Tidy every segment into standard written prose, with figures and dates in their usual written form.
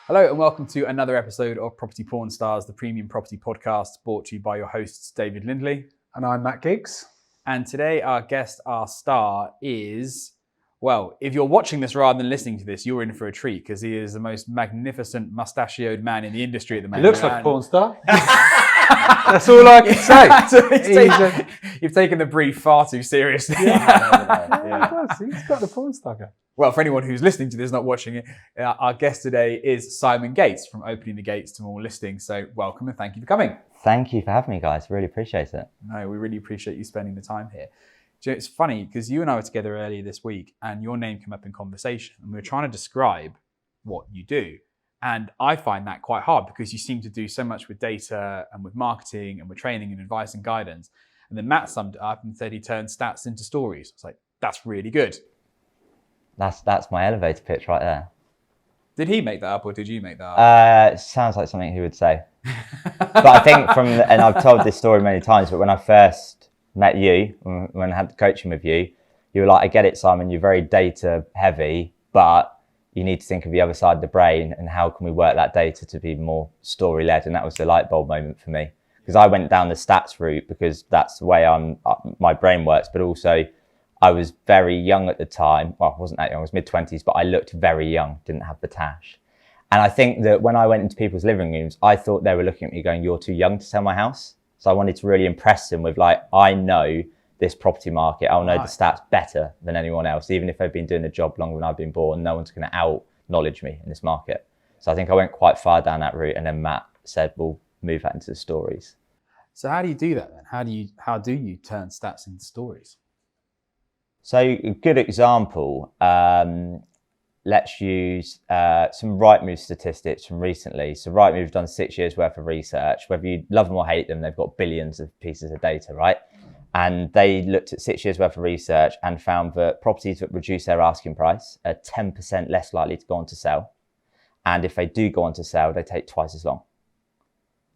Hello and welcome to another episode of Property Porn Stars, the premium property podcast brought to you by your hosts David Lindley. And I'm Matt Giggs. And today our guest, our star is, well, if you're watching this rather than listening to this, you're in for a treat because he is the most magnificent mustachioed man in the industry at the moment. He looks like a porn star. That's all I can say. You've taken the brief far too seriously. Yeah. He's got the porn star guy. Well, for anyone who's listening to this, not watching it, our guest today is Simon Gates from Opening the Gates to More Listings. So welcome and thank you for coming. Thank you for having me, guys. Really appreciate it. No, we really appreciate you spending the time here. Do you know, it's funny because you and I were together earlier this week and your name came up in conversation and we were trying to describe what you do. And I find that quite hard because you seem to do so much with data and with marketing and with training and advice and guidance. And then Matt summed it up and said he turned stats into stories. It's like, that's really good. That's my elevator pitch right there. Did he make that up or did you make that up? Sounds like something he would say. But I think and I've told this story many times, but when I first met you, when I had the coaching with you, you were like, I get it, Simon, you're very data heavy, but you need to think of the other side of the brain and how can we work that data to be more story led? And that was the light bulb moment for me. Because I went down the stats route because that's the way my brain works, but also I was very young at the time. Well, I wasn't that young, I was mid-20s, but I looked very young, didn't have the tash. And I think that when I went into people's living rooms, I thought they were looking at me going, you're too young to sell my house. So I wanted to really impress them with like, I know this property market, I'll know the stats better than anyone else. Even if they've been doing the job longer than I've been born, no one's going to out-knowledge me in this market. So I think I went quite far down that route. And then Matt said, we'll move that into the stories. So how do you do that then? How do you turn stats into stories? So a good example, let's use some Rightmove statistics from recently. So Rightmove have done 6 years worth of research. Whether you love them or hate them, they've got billions of pieces of data, right? And they looked at 6 years worth of research and found that properties that reduce their asking price are 10% less likely to go on to sell. And if they do go on to sell, they take twice as long.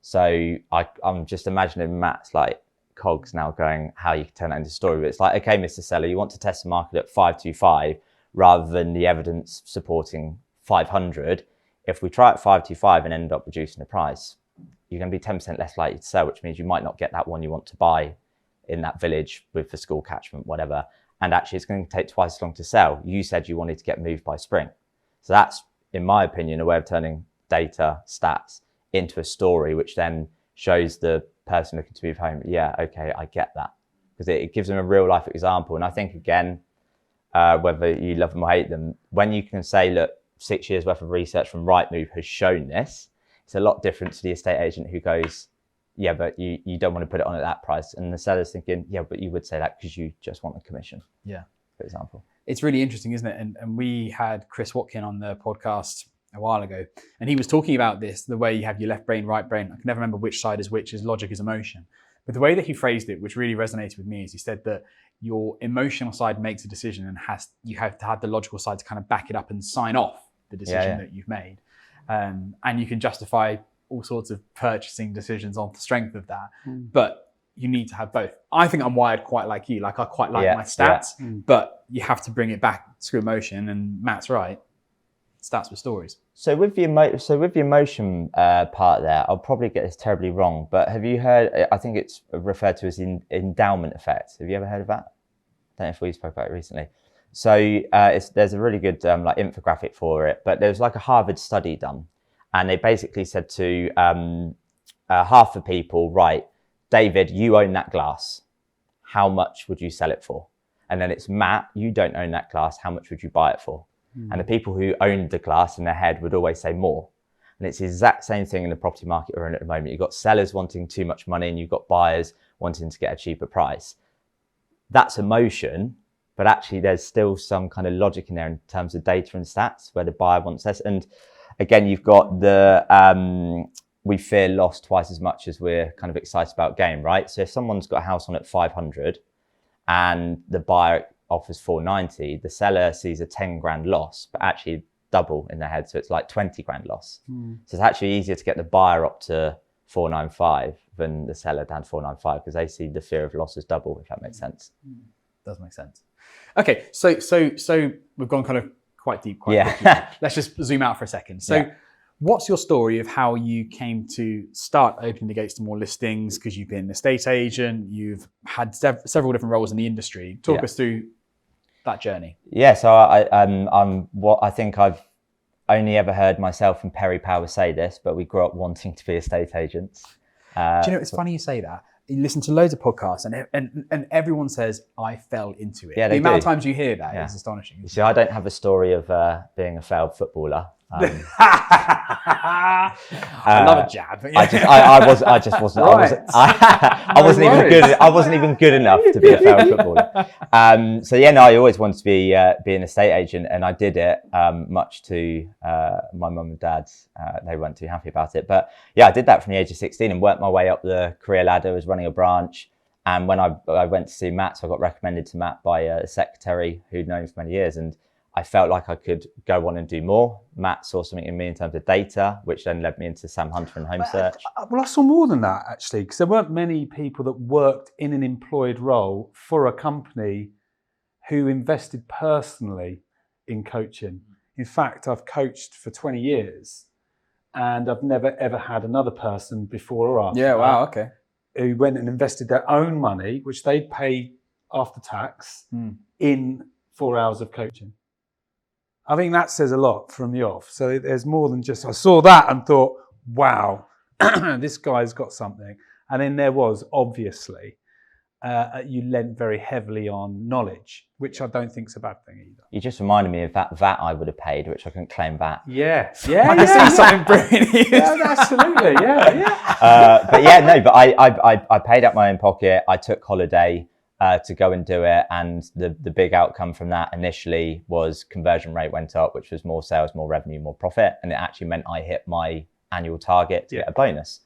So I'm just imagining Matt's like, cogs now going how you can turn that into a story. But it's like, okay, Mr. Seller, you want to test the market at 525 rather than the evidence supporting 500. If we try at 525 and end up reducing the price, you're going to be 10% less likely to sell, which means you might not get that one you want to buy in that village with the school catchment, whatever. And actually it's going to take twice as long to sell. You said you wanted to get moved by spring. So that's, in my opinion, a way of turning data, stats into a story, which then shows the person looking to move home, yeah, okay, I get that. Because it gives them a real life example. And I think, again, whether you love them or hate them, when you can say, look, 6 years worth of research from Rightmove has shown this, it's a lot different to the estate agent who goes, yeah, but you don't want to put it on at that price. And the seller's thinking, yeah, but you would say that because you just want a commission. Yeah. For example. It's really interesting, isn't it? And we had Chris Watkin on the podcast a while ago, and he was talking about this, the way you have your left brain, right brain. I can never remember which side is which, is logic is emotion. But the way that he phrased it, which really resonated with me, is he said that your emotional side makes a decision and you have to have the logical side to kind of back it up and sign off the decision that you've made. And you can justify all sorts of purchasing decisions on the strength of that. But you need to have both. I think I'm wired quite like you. Like I quite like my stats, but you have to bring it back to emotion. And Matt's right. Stats with stories. So with the emotion part there, I'll probably get this terribly wrong, but have you heard, I think it's referred to as the endowment effect. Have you ever heard of that? I don't know if we spoke about it recently. So there's a really good like infographic for it, but there was like a Harvard study done, and they basically said to half the people, right, David, you own that glass. How much would you sell it for? And then it's Matt, you don't own that glass. How much would you buy it for? And the people who owned the glass in their head would always say more. And it's the exact same thing in the property market we're in at the moment. You've got sellers wanting too much money and you've got buyers wanting to get a cheaper price. That's emotion, but actually there's still some kind of logic in there in terms of data and stats where the buyer wants this. And again, you've got the we fear loss twice as much as we're kind of excited about gain, right? So if someone's got a house on at 500 and the buyer offers 490, the seller sees a 10 grand loss, but actually double in their head. So it's like 20 grand loss. So it's actually easier to get the buyer up to 495 than the seller down to 495 because they see the fear of loss as double, if that makes sense. Does make sense. Okay, so we've gone kind of quite deep, quite quickly. Let's just zoom out for a second. So what's your story of how you came to start opening the gates to more listings? Because you've been an estate agent, you've had several different roles in the industry. Talk us through that journey. Yeah, so I think I've only ever heard myself and Perry Power say this, but we grew up wanting to be estate agents. Do you know, it's funny you say that. You listen to loads of podcasts and everyone says, I fell into it. Yeah, the amount of times you hear that is astonishing. You see, I don't have a story of being a failed footballer. I love a jab. I just wasn't. I wasn't even good enough to be a failed footballer. So yeah, no, I always wanted to be an estate agent, and I did it. Much to my mum and dad's, they weren't too happy about it. But yeah, I did that from the age of 16 and worked my way up the career ladder. I was running a branch, and when I went to see Matt, so I got recommended to Matt by a secretary who'd known him for many years, and I felt like I could go on and do more. Matt saw something in me in terms of data, which then led me into Sam Hunter and Home Search. Well, I saw more than that, actually, because there weren't many people that worked in an employed role for a company who invested personally in coaching. In fact, I've coached for 20 years and I've never, ever had another person before or after. Yeah, wow, okay. Who went and invested their own money, which they'd pay after tax, in 4 hours of coaching. I think that says a lot from the off. So there's more than just, I saw that and thought, wow, this guy's got something. And then there was, obviously, you lent very heavily on knowledge, which I don't think is a bad thing either. You just reminded me of that VAT I would have paid, which I couldn't claim back. Yeah. I can see something brilliant. Yeah, absolutely. But yeah, no, but I paid out my own pocket. I took holiday to go and do it, and the big outcome from that initially was conversion rate went up, which was more sales, more revenue, more profit, and it actually meant I hit my annual target to get a bonus.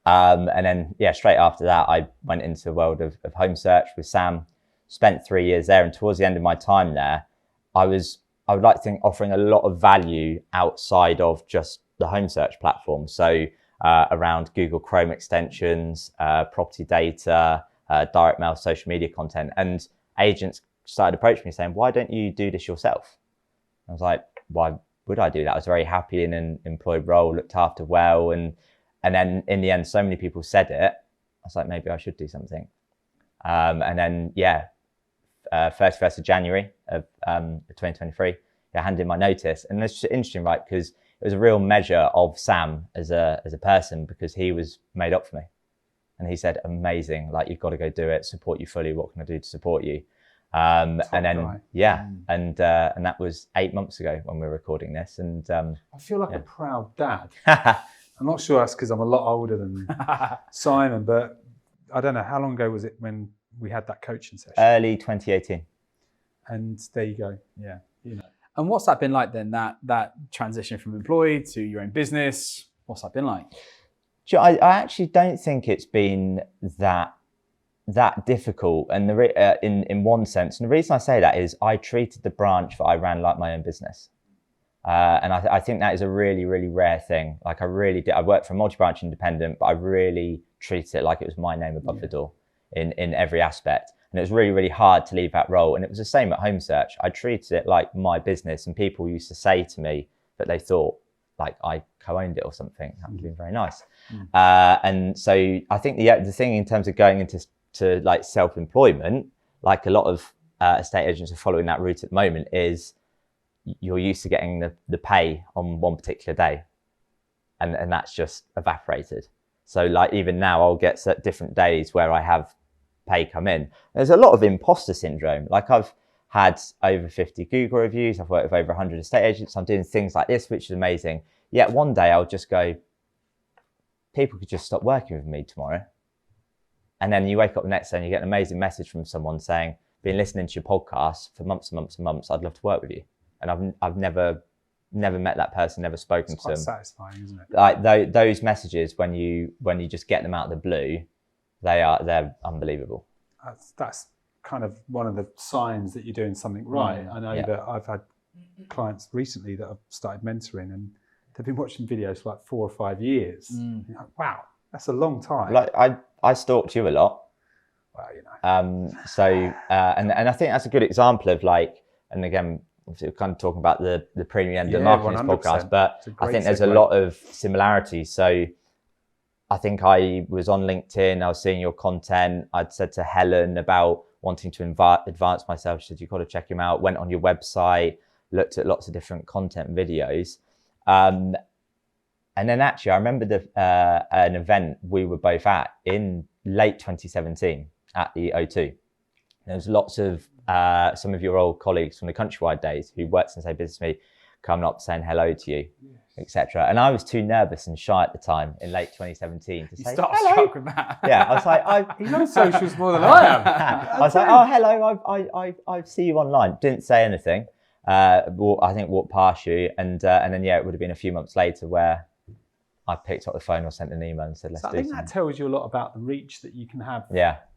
And then straight after that I went into the world of Home Search with Sam, spent 3 years there, and towards the end of my time there I would like to think offering a lot of value outside of just the Home Search platform, so around Google Chrome extensions, property data, direct mail, social media content, and agents started approaching me saying, why don't you do this yourself? I was like, why would I do that? I was very happy in an employed role, looked after well, and then in the end so many people said it, I was like, maybe I should do something. And then 31st of January of 2023 I handed in my notice, and it's interesting, right, because it was a real measure of Sam as a person, because he was made up for me. And he said, amazing, like, you've got to go do it, support you fully, what can I do to support you? And then, and that was 8 months ago when we were recording this. And I feel like a proud dad. I'm not sure that's because I'm a lot older than Simon, but I don't know, how long ago was it when we had that coaching session? Early 2018. And there you go, you know. And what's that been like then, that transition from employed to your own business? What's that been like? I actually don't think it's been that difficult, and in one sense. And the reason I say that is I treated the branch that I ran like my own business, and I think that is a really, really rare thing. Like, I really did. I worked for a multi-branch independent, but I really treated it like it was my name above the door in every aspect. And it was really, really hard to leave that role. And it was the same at Home Search. I treated it like my business, and people used to say to me that they thought like I co-owned it or something. That would have been very nice. And so I think the thing in terms of going into like self-employment, like a lot of estate agents are following that route at the moment, is you're used to getting the pay on one particular day, and that's just evaporated. So like even now I'll get different days where I have pay come in. There's a lot of imposter syndrome. Like, I've had over 50 Google reviews, I've worked with over 100 estate agents, I'm doing things like this, which is amazing. Yet one day I'll just go, people could just stop working with me tomorrow. And then you wake up the next day and you get an amazing message from someone saying, been listening to your podcast for months and months and months, I'd love to work with you. And I've never met that person, never spoken to them. It's quite satisfying, isn't it? Like those messages, when you just get them out of the blue, they're unbelievable. That's kind of one of the signs that you're doing something right. I know that I've had clients recently that I've started mentoring, and they've been watching videos for like 4 or 5 years. You're like, wow, that's a long time. Like, I stalked you a lot. And I think that's a good example of like, and again, obviously we're kind of talking about the premium end of marketing podcast, but I think there's a lot of similarities. So I think I was on LinkedIn, I was seeing your content. I'd said to Helen about wanting to advance myself. She said, you've got to check him out. Went on your website, looked at lots of different content videos. And then actually I remember an event we were both at in late 2017 at the O2. There was lots of some of your old colleagues from the Countrywide days who worked in the same business as me coming up saying hello to you, etc. And I was too nervous and shy at the time in late 2017 to say hello. With that. Yeah, I was like, He knows socials more than I am. I was like, oh, hello, I see you online. Didn't say anything. I think walked past you, and then it would have been a few months later where I picked up the phone or sent an email and said, let's do something. I think that tells you a lot about the reach that you can have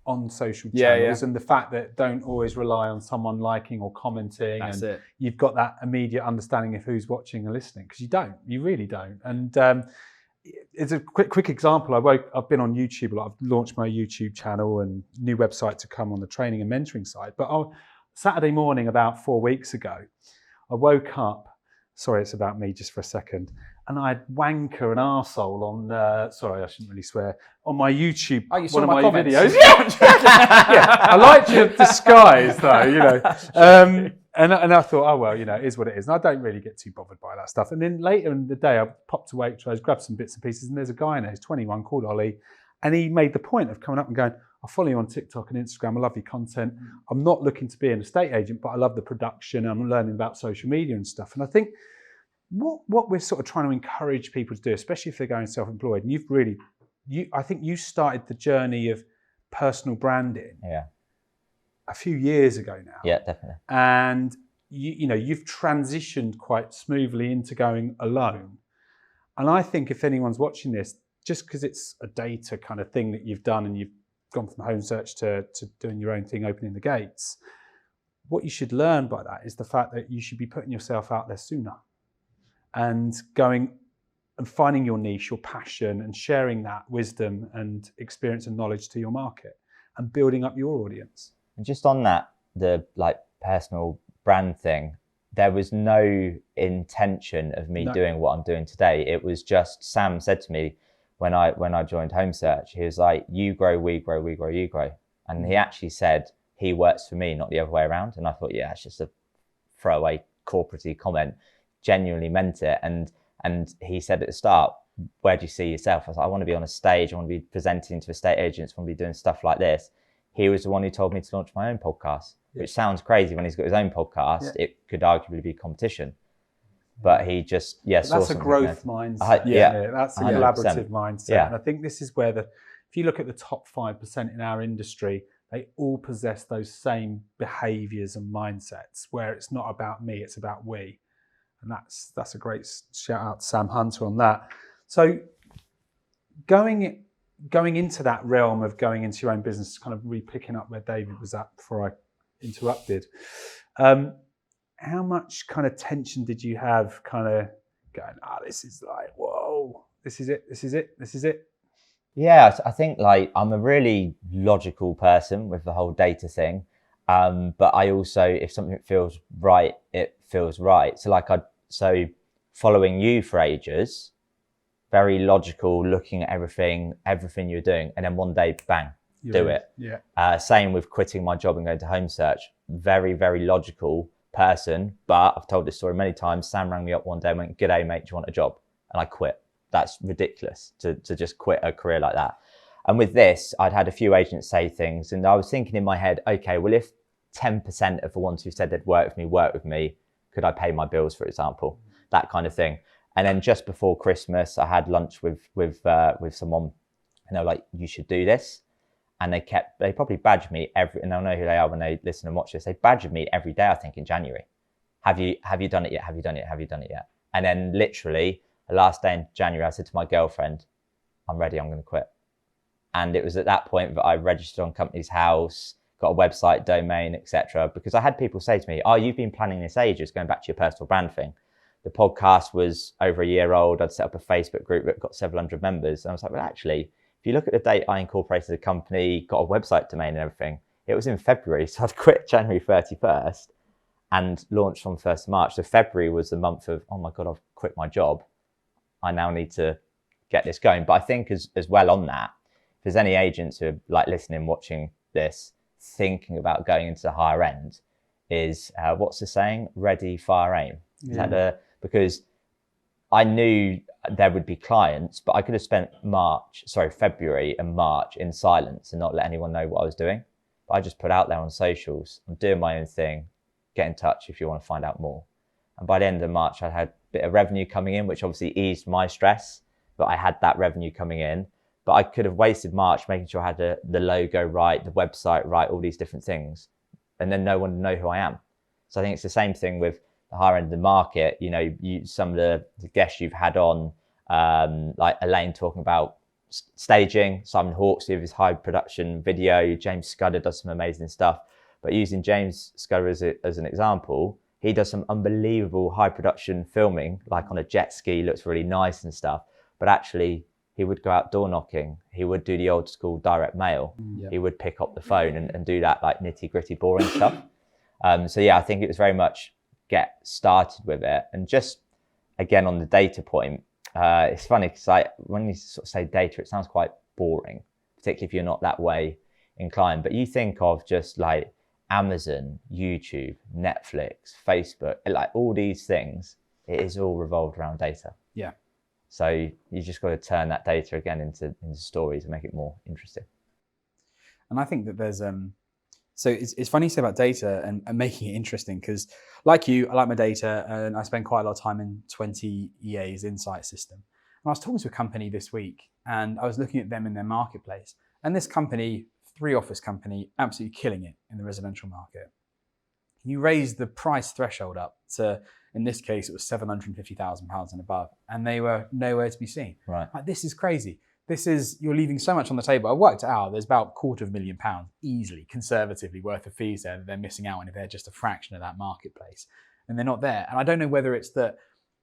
on social Yeah. channels and the fact that don't always rely on someone liking or commenting. That's it. You've got that immediate understanding of who's watching and listening, because you really don't. And it's a quick example. I've been on YouTube a lot. I've launched my YouTube channel and new website to come on the training and mentoring side. But Saturday morning, about 4 weeks ago, I woke up. Sorry, it's about me just for a second. And I had wanker and arsehole on, sorry, I shouldn't really swear, on my YouTube, you saw one of my my comments. videos. I liked your disguise though, And I thought, oh, well, it is what it is. And I don't really get too bothered by that stuff. And then later in the day, I popped to Waitrose, grabbed some bits and pieces, and there's a guy in there who's 21 called Ollie. And he made the point of coming up and going, I follow you on TikTok and Instagram. I love your content. I'm not looking to be an estate agent, but I love the production. I'm learning about social media and stuff. And I think what we're sort of trying to encourage people to do, especially if they're going self-employed, and I think you started the journey of personal branding a few years ago now. Yeah, definitely. And you've transitioned quite smoothly into going alone. And I think if anyone's watching this, just because it's a data kind of thing that you've done and you've gone from home search to doing your own thing, opening the gates, what you should learn by that is the fact that you should be putting yourself out there sooner and going and finding your niche, your passion, and sharing that wisdom and experience and knowledge to your market and building up your audience. And just on that, the personal brand thing, there was no intention of me doing what I'm doing today. It was just Sam said to me when I joined Home Search, he was like, you grow, we grow, we grow, you grow. And he actually said he works for me, not the other way around. And I thought, yeah, it's just a throwaway corporate-y comment. Genuinely meant it. And he said at the start, where do you see yourself? I was like, I want to be on a stage. I want to be presenting to estate agents. I want to be doing stuff like this. He was the one who told me to launch my own podcast, which sounds crazy when he's got his own podcast. It could arguably be competition. But he just, that's a growth mindset. That's a 100%. Collaborative mindset. Yeah. And I think this is where if you look at the top 5% in our industry, they all possess those same behaviors and mindsets where it's not about me, it's about we. And that's a great shout out to Sam Hunter on that. So going into that realm of going into your own business, kind of re-picking up where David was at before I interrupted, how much kind of tension did you have kind of going, this is like, whoa, this is it? Yeah, I think I'm a really logical person with the whole data thing. But I also, if something feels right, it feels right. So following you for ages, very logical, looking at everything you're doing, and then one day, bang, do it. Yeah. Same with quitting my job and going to Home Search. Very, very logical person, but I've told this story many times. Sam rang me up one day and went, "G'day, mate, do you want a job?" And I quit. That's ridiculous to just quit a career like that. And with this, I'd had a few agents say things, and I was thinking in my head, okay, well, if 10% of the ones who said they'd work with me, could I pay my bills, for example? That kind of thing. And then just before Christmas, I had lunch with someone, and they were like, "You should do this." And they probably badgered me and they'll know who they are when they listen and watch this. They badgered me every day, I think, in January. Have you done it yet? Have you done it? Have you done it yet? And then literally the last day in January, I said to my girlfriend, "I'm ready, I'm going to quit." And it was at that point that I registered on Company's House, got a website, domain, etc. Because I had people say to me, "Oh, you've been planning this ages," going back to your personal brand thing. The podcast was over a year old. I'd set up a Facebook group that got several hundred members. And I was like, well, actually, If you look at the date I incorporated the company, got a website domain and everything, it was in February. So I'd quit January 31st and launched on 1st of March. So February was the month of, oh my God, I've quit my job. I now need to get this going. But I think as well on that, if there's any agents who are like listening, watching this, thinking about going into the higher end, is what's the saying? Ready, fire, aim. Is that because I knew there would be clients, but I could have spent February and March in silence and not let anyone know what I was doing. But I just put out there on socials, I'm doing my own thing, get in touch if you want to find out more. And by the end of March, I had a bit of revenue coming in, which obviously eased my stress, but I had that revenue coming in. But I could have wasted March making sure I had the logo right, the website right, all these different things, and then no one would know who I am. So I think it's the same thing with the higher end of the market. You know, some of the guests you've had on, like Elaine talking about staging, Simon Hawksley with his high production video, James Scudder does some amazing stuff. But using James Scudder as an example, he does some unbelievable high production filming, like on a jet ski, looks really nice and stuff. But actually, he would go out door knocking. He would do the old school direct mail. He would pick up the phone and do that like nitty gritty boring stuff. So yeah, I think it was very much get started with it. And just again, on the data point, it's funny because when you sort of say data, it sounds quite boring, particularly if you're not that way inclined. But you think of just like Amazon, YouTube, Netflix, Facebook, like all these things, it is all revolved around data. Yeah. So you just got to turn that data again into stories and make it more interesting. And I think that there's so it's funny you say about data and making it interesting, because like you, I like my data and I spend quite a lot of time in 20 EA's insight system. And I was talking to a company this week and I was looking at them in their marketplace, and this company, 3-office company, absolutely killing it in the residential market. You raise the price threshold up to, in this case, it was £750,000 and above, and they were nowhere to be seen. Right. Like, this is crazy. You're leaving so much on the table. I worked it out. There's about £250,000 easily, conservatively, worth of fees there that they're missing out on if they're just a fraction of that marketplace. And they're not there. And I don't know whether it's that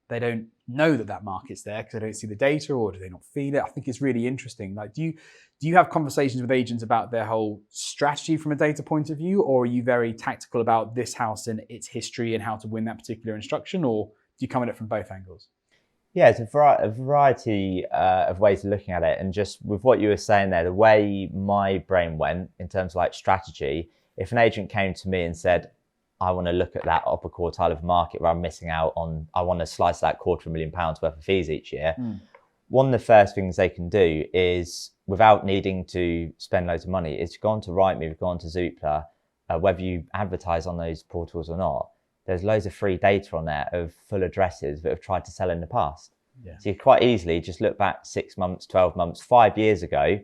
they don't know that market's there because they don't see the data, or do they not feel it? I think it's really interesting. Like, do you have conversations with agents about their whole strategy from a data point of view, or are you very tactical about this house and its history and how to win that particular instruction, or do you come at it from both angles? Yeah, it's a variety of ways of looking at it. And just with what you were saying there, the way my brain went in terms of like strategy, if an agent came to me and said, I want to look at that upper quartile of market where I'm missing out on, I want to slice that £250,000 worth of fees each year. One of the first things they can do is, without needing to spend loads of money, is to go on to Rightmove, go on to Zoopla, whether you advertise on those portals or not. There's loads of free data on there of full addresses that have tried to sell in the past. Yeah. So you quite easily just look back 6 months, 12 months, 5 years ago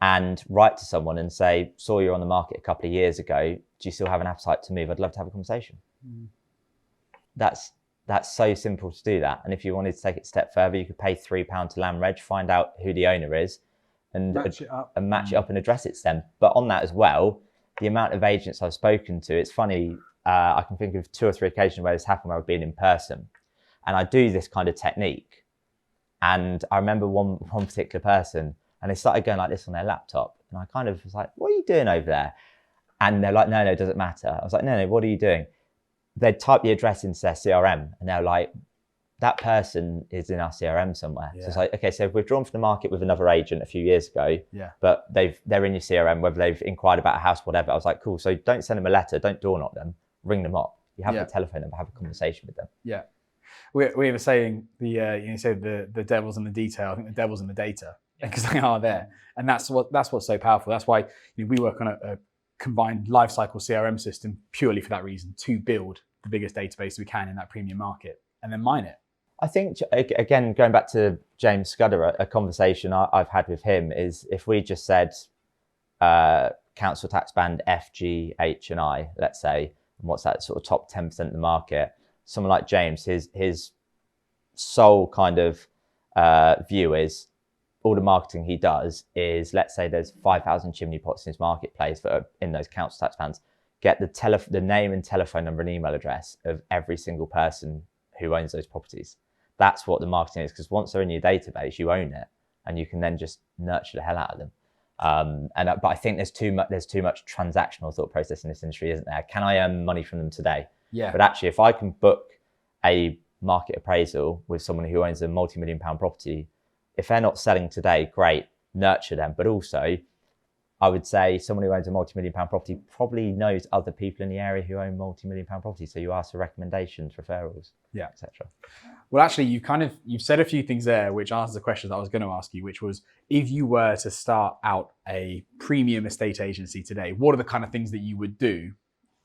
and write to someone and say, saw you on the market a couple of years ago. Do you still have an appetite to move? I'd love to have a conversation. That's so simple to do that. And if you wanted to take it a step further, you could pay £3 to Land Reg, find out who the owner is and match it up and address it to them. But on that as well, the amount of agents I've spoken to, it's funny, I can think of 2 or 3 occasions where this happened where I've been in person and I do this kind of technique. And I remember one particular person, and they started going like this on their laptop. And I kind of was like, what are you doing over there? And they're like, no, it doesn't matter. I was like, no, what are you doing? They'd type the address into their CRM and they're like, that person is in our CRM somewhere. Yeah. So it's like, okay, so we've drawn from the market with another agent a few years ago, but they're in your CRM, whether they've inquired about a house, whatever. I was like, cool. So don't send them a letter, don't door knock them, ring them up. You have the telephone number, have a conversation with them. Yeah. We have a saying, you say the devil's in the detail. I think the devil's in the data, because they are there. And that's what's so powerful. That's why we work on a combined lifecycle CRM system purely for that reason, to build the biggest database we can in that premium market and then mine it. I think, again, going back to James Scudder, a conversation I've had with him is, if we just said council tax band F, G, H and I, let's say, and what's that sort of top 10% of the market, someone like James, his sole kind of view is, all the marketing he does is, let's say there's 5,000 chimney pots in his marketplace that are in those council tax bands, get the name and telephone number and email address of every single person who owns those properties. That's what the marketing is, because once they're in your database, you own it. and you can then just nurture the hell out of them. But I think there's too much transactional thought process in this industry, isn't there? Can I earn money from them today? Yeah. But actually, if I can book a market appraisal with someone who owns a multi-million-pound property, if they're not selling today, great, nurture them. But also, I would say someone who owns a multi-million-pound property probably knows other people in the area who own multi-million-pound properties. So you ask for recommendations, referrals, etc. Well, actually, you've said a few things there which answers the question that I was going to ask you, which was, if you were to start out a premium estate agency today, what are the kind of things that you would do?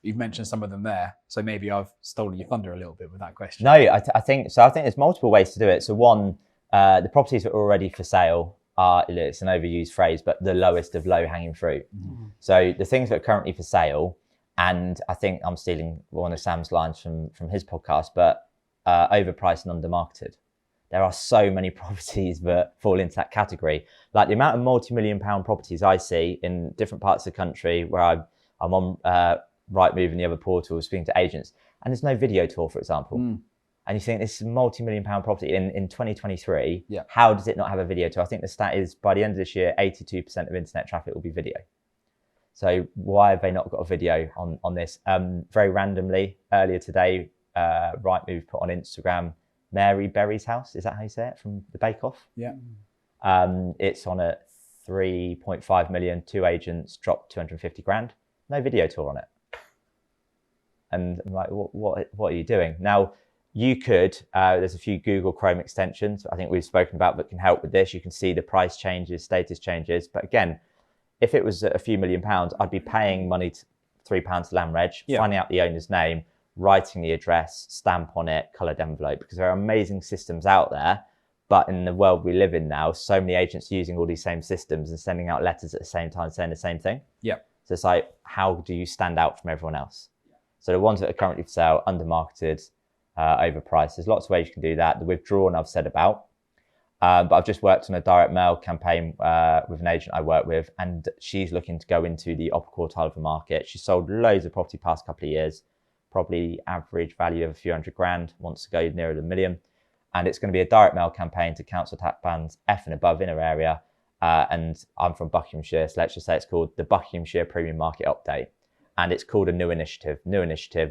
You've mentioned some of them there, so maybe I've stolen your thunder a little bit with that question. No, I think so. I think there's multiple ways to do it. So one, the properties that are already for sale are, it's an overused phrase, but the lowest of low-hanging fruit. Mm-hmm. So the things that are currently for sale, and I think I'm stealing one of Sam's lines from his podcast, but overpriced and undermarketed. There are so many properties that fall into that category. Like the amount of multi-million-pound properties I see in different parts of the country where I'm on Rightmove and the other portals speaking to agents, and there's no video tour, for example. And you think this is a multi-million-pound property in 2023. Yeah. How does it not have a video tour? I think the stat is by the end of this year, 82% of internet traffic will be video. So why have they not got a video on this? Very randomly, earlier today, Rightmove put on Instagram Mary Berry's house. Is that how you say it? From the Bake Off? Yeah. It's on at 3.5 million, 2 agents, dropped 250 grand. No video tour on it. And I'm like, what are you doing? Now, you could, there's a few Google Chrome extensions I think we've spoken about that can help with this. You can see the price changes, status changes. But again, if it was a few £1,000,000, I'd be paying money to £3 to land reg, finding out the owner's name, writing the address, stamp on it, coloured envelope, because there are amazing systems out there. But in the world we live in now, so many agents are using all these same systems and sending out letters at the same time saying the same thing. Yeah. So it's like, how do you stand out from everyone else? So the ones that are currently for sale, undermarketed, overpriced. There's lots of ways you can do that. The withdrawn I've said about. But I've just worked on a direct mail campaign with an agent I work with, and she's looking to go into the upper quartile of the market. She's sold loads of property past couple of years, probably average value of a few hundred grand, wants to go nearer the million. And it's going to be a direct mail campaign to council tax bands F and above in her area. And I'm from Buckinghamshire, so let's just say it's called the Buckinghamshire Premium Market Update. And it's called a new initiative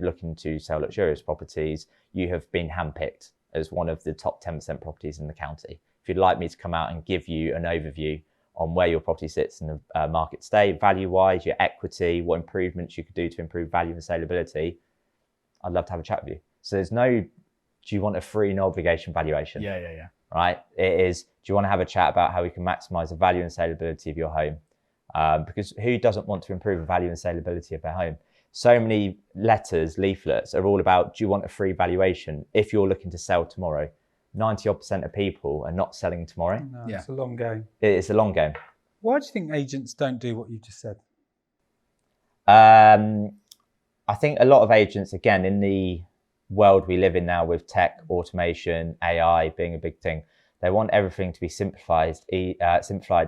looking to sell luxurious properties. You have been handpicked as one of the top 10% properties in the county. If you'd like me to come out and give you an overview on where your property sits in the market today, value-wise, your equity, what improvements you could do to improve value and saleability, I'd love to have a chat with you. So there's no, do you want a free, no obligation valuation? Yeah. Right? It is, do you want to have a chat about how we can maximize the value and saleability of your home? Because who doesn't want to improve the value and saleability of their home? So many letters, leaflets are all about, do you want a free valuation if you're looking to sell tomorrow? 90% of people are not selling tomorrow. No, it's a long game. It's a long game. Why do you think agents don't do what you just said? I think a lot of agents, again, in the world we live in now with tech, automation, AI being a big thing, they want everything to be simplified,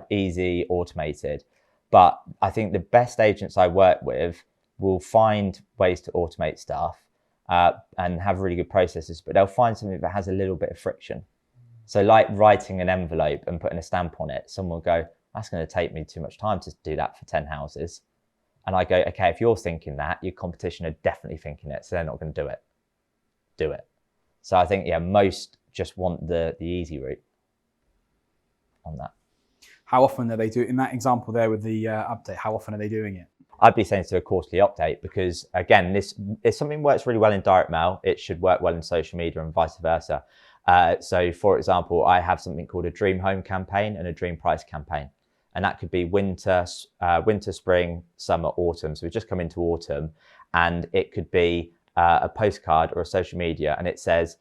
easy, automated. But I think the best agents I work with will find ways to automate stuff and have really good processes, but they'll find something that has a little bit of friction. So like writing an envelope and putting a stamp on it, someone will go, that's going to take me too much time to do that for 10 houses. And I go, okay, if you're thinking that, your competition are definitely thinking it, so they're not going to do it. Do it. So I think, most just want the easy route on that. How often are they doing, in that example there with the update, how often are they doing it? I'd be saying to a quarterly update because, again, this if something works really well in direct mail, it should work well in social media and vice versa. So, for example, I have something called a dream home campaign and a dream price campaign. And that could be winter, spring, summer, autumn. So we've just come into autumn, and it could be a postcard or a social media, and it says,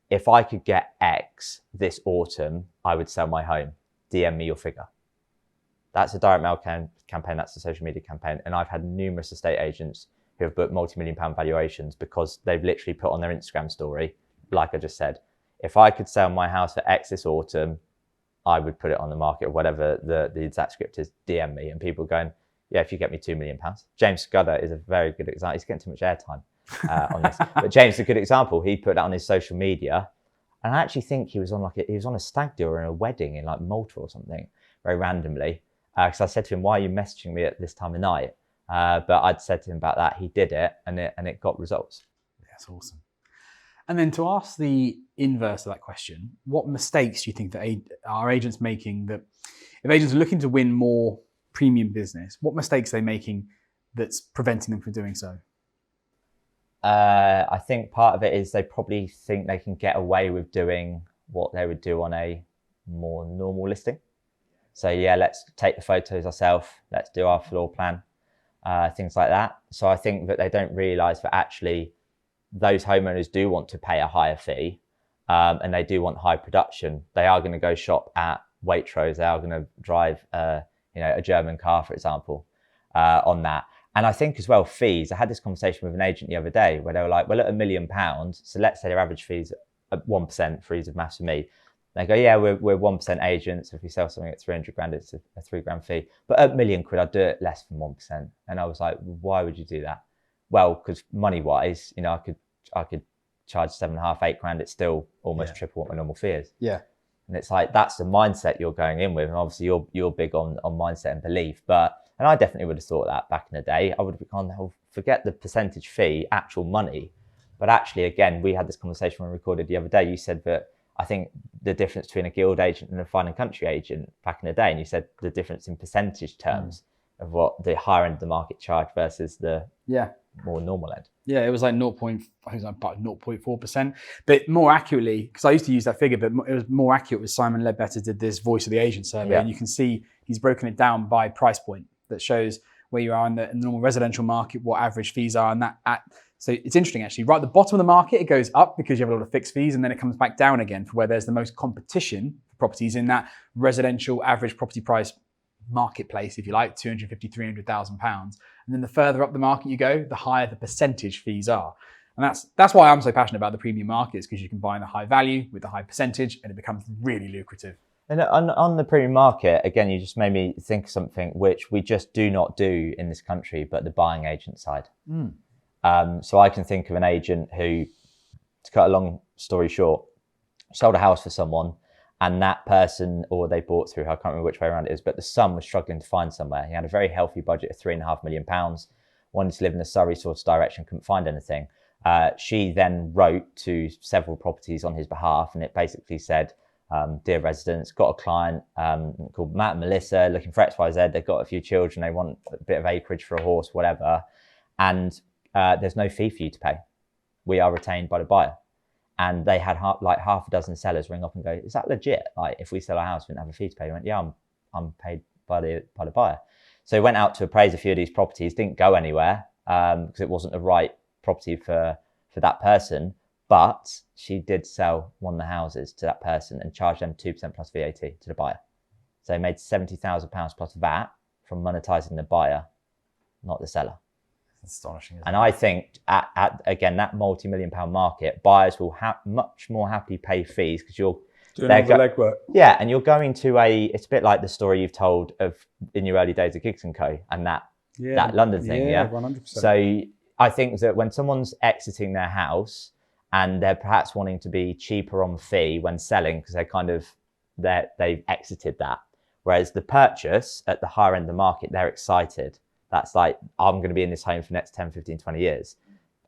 if I could get X this autumn, I would sell my home. DM me your figure. That's a direct mail campaign, that's a social media campaign. And I've had numerous estate agents who have booked multi-million-pound valuations because they've literally put on their Instagram story, like I just said, if I could sell my house for X this autumn, I would put it on the market, or whatever the exact script is, DM me. And people going, yeah, if you get me £2 million. James Scudder is a very good example. He's getting too much airtime on this. But James is a good example. He put that on his social media And I actually think he was on a stag do or in a wedding in like Malta or something, very randomly. Because I said to him, why are you messaging me at this time of night? But I'd said to him about that. He did it, and it got results. That's awesome. And then to ask the inverse of that question, what mistakes do you think that are agents making, that if agents are looking to win more premium business, what mistakes are they making that's preventing them from doing so? I think part of it is they probably think they can get away with doing what they would do on a more normal listing. So yeah, let's take the photos ourselves, let's do our floor plan, things like that. So I think that they don't realise that actually those homeowners do want to pay a higher fee, and they do want high production. They are going to go shop at Waitrose. They are going to drive, a German car, for example, on that. And I think as well, fees. I had this conversation with an agent the other day where they were like, well, at £1 million, so let's say their average fees at 1%, for ease of maths for me. They go, yeah, we're 1% agents. If we sell something at 300 grand, it's a £3,000 fee. But at £1 million, I'd do it less than 1%. And I was like, why would you do that? Well, because money-wise, I could charge 7.5, £8,000. It's still almost triple what my normal fee is. Yeah. And it's like, that's the mindset you're going in with. And obviously you're big on mindset and belief. And I definitely would have thought that back in the day. I would have gone, oh, forget the percentage fee, actual money. But actually, again, we had this conversation when we recorded the other day. You said that I think the difference between a guild agent and a fine and country agent back in the day, and you said the difference in percentage terms of what the higher end of the market charge versus the more normal end. Yeah, it was like 0.4%. But more accurately, because I used to use that figure, but it was more accurate with Simon Ledbetter did this Voice of the Agent survey, and you can see he's broken it down by price point that shows where you are in the normal residential market, what average fees are, and so it's interesting actually. Right at the bottom of the market, it goes up because you have a lot of fixed fees, and then it comes back down again for where there's the most competition for properties in that residential average property price marketplace, if you like, £250,000, £300,000. And then the further up the market you go, the higher the percentage fees are. And that's why I'm so passionate about the premium markets, because you can buy in the high value with the high percentage, and it becomes really lucrative. And on the premium market, again, you just made me think of something which we just do not do in this country, but the buying agent side. So I can think of an agent who, to cut a long story short, sold a house for someone, and that person, or they bought through her, I can't remember which way around it is, but the son was struggling to find somewhere. He had a very healthy budget of £3.5 million, wanted to live in a Surrey sort of direction, couldn't find anything. She then wrote to several properties on his behalf, and it basically said, dear residents, got a client called Matt and Melissa looking for XYZ. They've got a few children. They want a bit of acreage for a horse, whatever. And there's no fee for you to pay. We are retained by the buyer. And they had half a dozen sellers ring up and go, is that legit? Like, if we sell our house, we didn't have a fee to pay. He went, yeah, I'm paid by the buyer. So he went out to appraise a few of these properties, didn't go anywhere because it wasn't the right property for that person. But she did sell one of the houses to that person and charged them 2% plus VAT to the buyer. So they made £70,000 plus VAT from monetizing the buyer, not the seller. Astonishing. And I think at again, that multi-million-pound market, buyers will much more happily pay fees because you're doing all the legwork. Yeah, and you're going to it's a bit like the story you've told of in your early days of Gigs & Co. and that London thing. Yeah, 100%. So I think that when someone's exiting their house and they're perhaps wanting to be cheaper on fee when selling because they've exited that, whereas the purchase at the higher end of the market, they're excited. That's like, I'm going to be in this home for the next 10, 15, 20 years.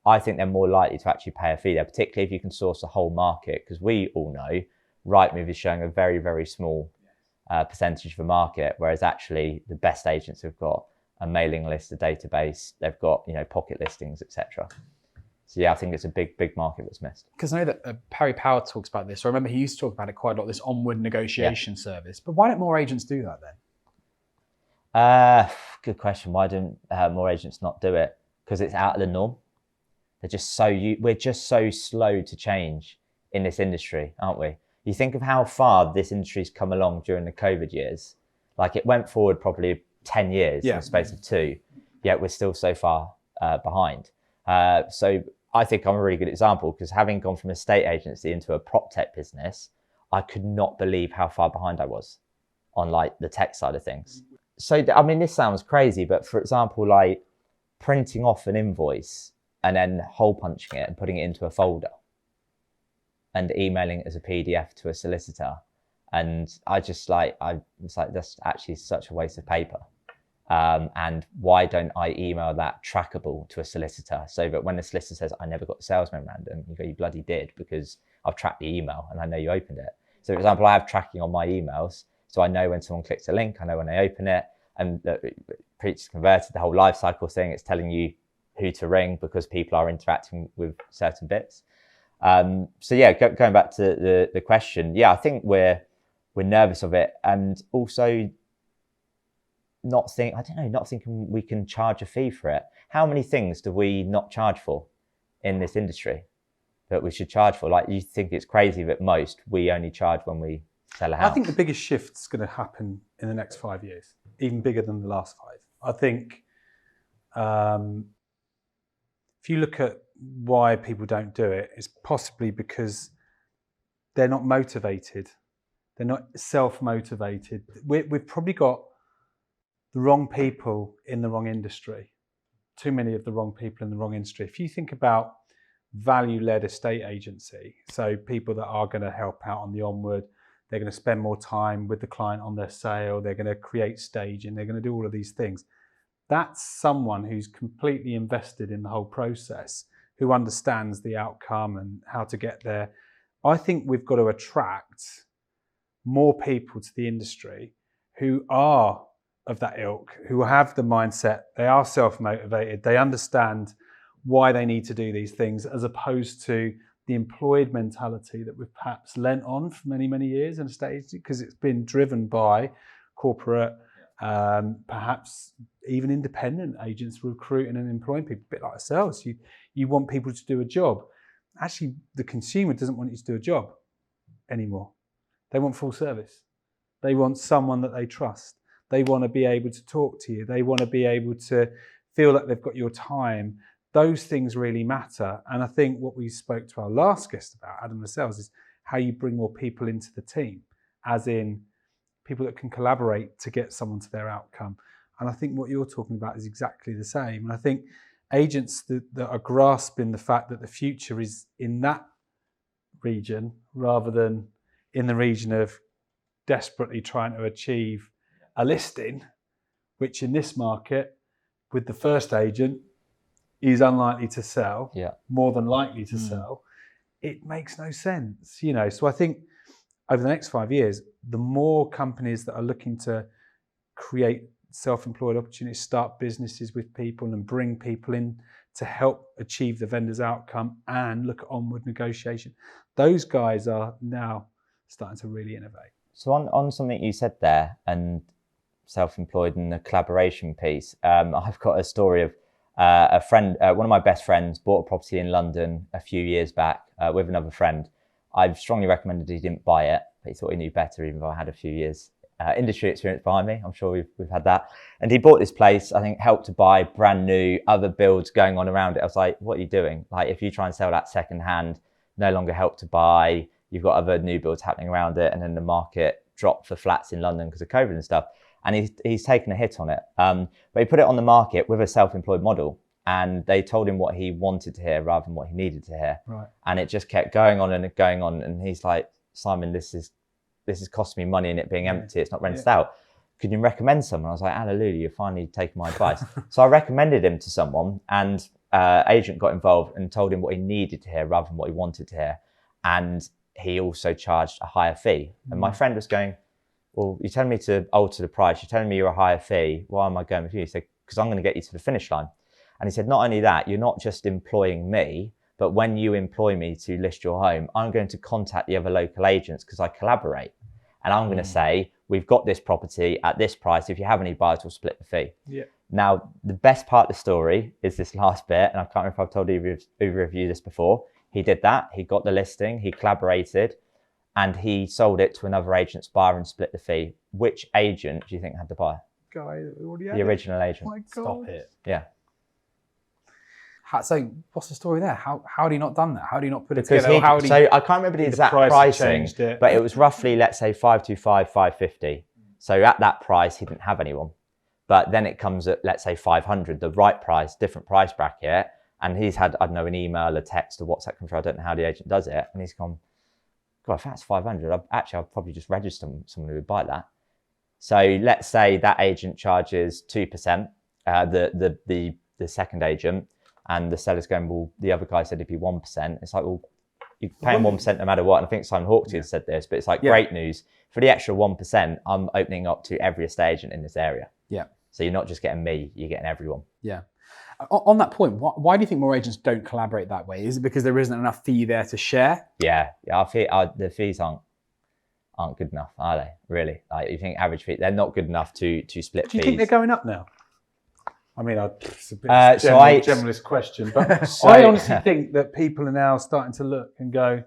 I think they're more likely to actually pay a fee there, particularly if you can source the whole market, because we all know Rightmove is showing a very, very small percentage of the market, whereas actually the best agents have got a mailing list, a database, they've got, pocket listings, etc. So yeah, I think it's a big, big market that's missed. Because I know that Parry Power talks about this. I remember he used to talk about it quite a lot, this onward negotiation service. But why don't more agents do that then? Good question. Why don't more agents not do it? Because it's out of the norm. They're just we're just so slow to change in this industry, aren't we? You think of how far this industry's come along during the COVID years. Like, it went forward probably 10 years in the space of 2, yet we're still so far behind. So I think I'm a really good example, because having gone from a estate agency into a proptech business, I could not believe how far behind I was on like the tech side of things. So, I mean, this sounds crazy, but for example, like printing off an invoice and then hole punching it and putting it into a folder and emailing it as a PDF to a solicitor. And I was like, that's actually such a waste of paper. And why don't I email that trackable to a solicitor so that when the solicitor says, I never got the sales memorandum, you go, you bloody did, because I've tracked the email and I know you opened it. So for example, I have tracking on my emails. So I know when someone clicks a link, I know when they open it. And Preach converted the whole life cycle thing. It's telling you who to ring because people are interacting with certain bits. So yeah, going back to the question, yeah, I think we're nervous of it, and also not thinking we can charge a fee for it. How many things do we not charge for in this industry that we should charge for? Like, you think it's crazy that most we only charge when we sell a house? I think the biggest shift's going to happen in the next 5 years, even bigger than the last 5. I think if you look at why people don't do it, it's possibly because they're not motivated. They're not self-motivated. We've probably got the wrong people in the wrong industry. Too many of the wrong people in the wrong industry. If you think about value-led estate agency, so people that are going to help out on the onward, they're going to spend more time with the client on their sale, they're going to create staging, they're going to do all of these things. That's someone who's completely invested in the whole process, who understands the outcome and how to get there. I think we've got to attract more people to the industry who are of that ilk, who have the mindset, they are self-motivated, they understand why they need to do these things, as opposed to the employed mentality that we've perhaps lent on for many, many years in a estate agency, because it's been driven by corporate, perhaps even independent agents recruiting and employing people, a bit like ourselves. You want people to do a job. Actually, the consumer doesn't want you to do a job anymore. They want full service. They want someone that they trust. They want to be able to talk to you. They want to be able to feel that they've got your time. Those things really matter. And I think what we spoke to our last guest about, Adam Lascelles, is how you bring more people into the team, as in people that can collaborate to get someone to their outcome. And I think what you're talking about is exactly the same. And I think agents that are grasping the fact that the future is in that region rather than in the region of desperately trying to achieve a listing, which in this market with the first agent is unlikely to sell, more than likely to sell, it makes no sense, you know. So I think over the next 5 years, the more companies that are looking to create self-employed opportunities, start businesses with people and bring people in to help achieve the vendor's outcome and look at onward negotiation, those guys are now starting to really innovate. So on something you said there, and self-employed and the collaboration piece, I've got a story of a friend, one of my best friends bought a property in London a few years back with another friend. I've strongly recommended he didn't buy it, but he thought he knew better, even though I had a few years industry experience behind me. I'm sure we've had that. And he bought this place, I think Help to Buy, brand new, other builds going on around it. I was like, what are you doing? Like, if you try and sell that second hand, no longer Help to Buy, you've got other new builds happening around it, and then the market dropped for flats in London because of COVID and stuff. And he's taken a hit on it. But he put it on the market with a self-employed model, and they told him what he wanted to hear rather than what he needed to hear. Right. And it just kept going on and going on. And he's like, Simon, this is costing me money and it being empty. It's not rented out. Could you recommend someone? I was like, hallelujah, you're finally taking my advice. So I recommended him to someone, and agent got involved and told him what he needed to hear rather than what he wanted to hear. And he also charged a higher fee. And my friend was going, well, you're telling me to alter the price. You're telling me you're a higher fee. Why am I going with you? He said, because I'm going to get you to the finish line. And he said, not only that, you're not just employing me, but when you employ me to list your home, I'm going to contact the other local agents because I collaborate. And I'm going to say, we've got this property at this price. If you have any buyers, we'll split the fee. Yeah. Now, the best part of the story is this last bit. And I can't remember if I've told either of you this before. He did that. He got the listing. He collaborated. And he sold it to another agent's buyer and split the fee. Which agent do you think had the buyer? Guy that already had The original agent. Oh my God. Stop it. Yeah. So what's the story there? How had he not done that? How do you not put it Because together? so I can't remember the exact pricing, but it was roughly, let's say, 525, 550. So at that price, he didn't have anyone. But then it comes at, let's say, 500, the right price, different price bracket. And he's had, I don't know, an email, a text, a WhatsApp come through. I don't know how the agent does it. And he's gone, God, if that's 500, I'll probably just register someone who would buy that. So let's say that agent charges 2%, the second agent, and the seller's going, well, the other guy said it'd be 1%. It's like, well, you're paying 1% no matter what. And I think Simon Hawkes said this, but it's like great news. For the extra 1%, I'm opening up to every estate agent in this area. Yeah. So you're not just getting me, you're getting everyone. Yeah. On that point, why do you think more agents don't collaborate that way? Is it because there isn't enough fee there to share? Yeah, the fees aren't good enough, are they? Really? Like, you think average fee? They're not good enough to split fees. Do you think they're going up now? I mean, it's a bit generalist question, but I honestly think that people are now starting to look and go, do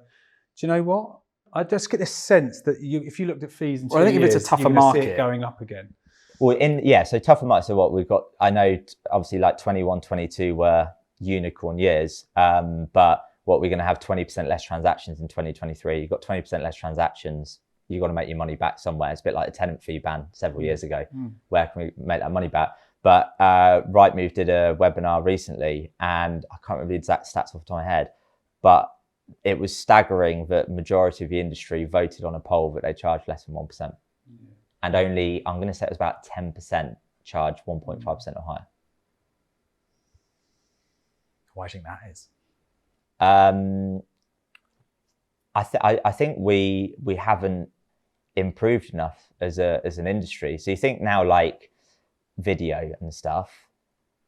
you know what? I just get this sense that if you looked at fees in 2 years, I think if it's a tougher you're market, see it going up again. Well, so tougher market. So what we've got, I know obviously like 21, 22 were unicorn years, but what we're going to have 20% less transactions in 2023. You've got 20% less transactions. You've got to make your money back somewhere. It's a bit like the tenant fee ban several years ago. Where can we make that money back? But Rightmove did a webinar recently, and I can't remember the exact stats off the top of my head, but it was staggering that majority of the industry voted on a poll that they charged less than 1%. And only, I'm going to say it was about 10% charge 1.5% or higher. Why do you think that is? I think we haven't improved enough as an industry. So you think now like video and stuff,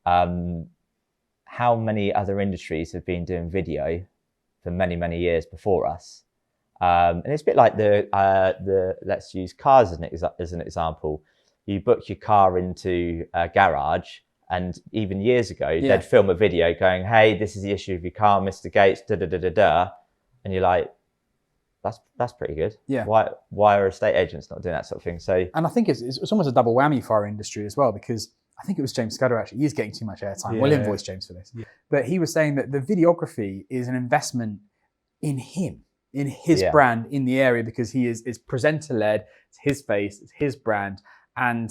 how many other industries have been doing video for many, many years before us? And it's a bit like let's use cars as an example. You book your car into a garage, and even years ago, they'd film a video going, hey, this is the issue of your car, Mr. Gates, da-da-da-da-da. And you're like, that's pretty good. Yeah. Why are estate agents not doing that sort of thing? So, and I think it's almost a double whammy for our industry as well, because I think it was James Scudder actually. He's getting too much airtime. We'll invoice James for this. Yeah. But he was saying that the videography is an investment in him, in his brand in the area, because he is presenter led. It's his face, it's his brand, and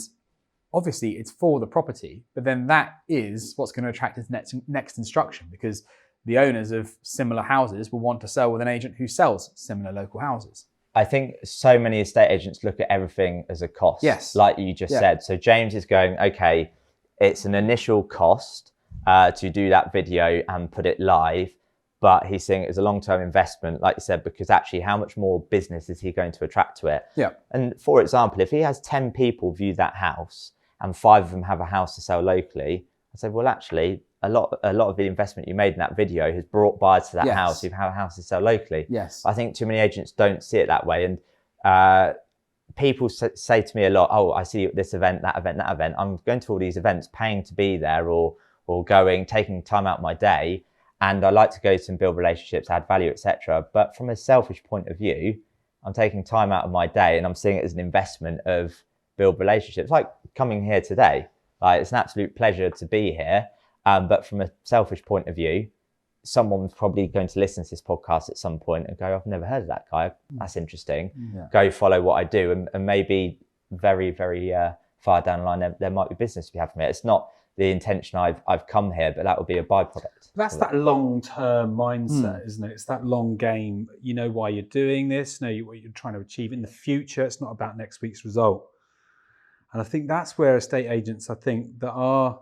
obviously it's for the property. But then that is what's going to attract his next instruction, because the owners of similar houses will want to sell with an agent who sells similar local houses. I think so many estate agents look at everything as a cost. Yes. Like you just said. So James is going, okay, it's an initial cost to do that video and put it live. But he's saying it's a long-term investment, like you said, because actually how much more business is he going to attract to it? Yeah. And for example, if he has 10 people view that house and 5 of them have a house to sell locally, I say, well, actually, a lot of the investment you made in that video has brought buyers to that house who've had a house to sell locally. Yes. I think too many agents don't see it that way. And people say to me a lot, oh, I see this event, that event, that event. I'm going to all these events, paying to be there or going, taking time out of my day. And I like to go to and build relationships, add value, etc. But from a selfish point of view, I'm taking time out of my day and I'm seeing it as an investment of build relationships. Like coming here today, like it's an absolute pleasure to be here. But from a selfish point of view, someone's probably going to listen to this podcast at some point and go, I've never heard of that guy. That's interesting. Yeah. Go follow what I do. And maybe very, very far down the line, there might be business to be had from it. It's not the intention I've come here, but that will be a byproduct. That's that long-term mindset, isn't it? It's that long game. You know why you're doing this, know what you're trying to achieve in the future. It's not about next week's result. And I think that's where estate agents, I think, that are,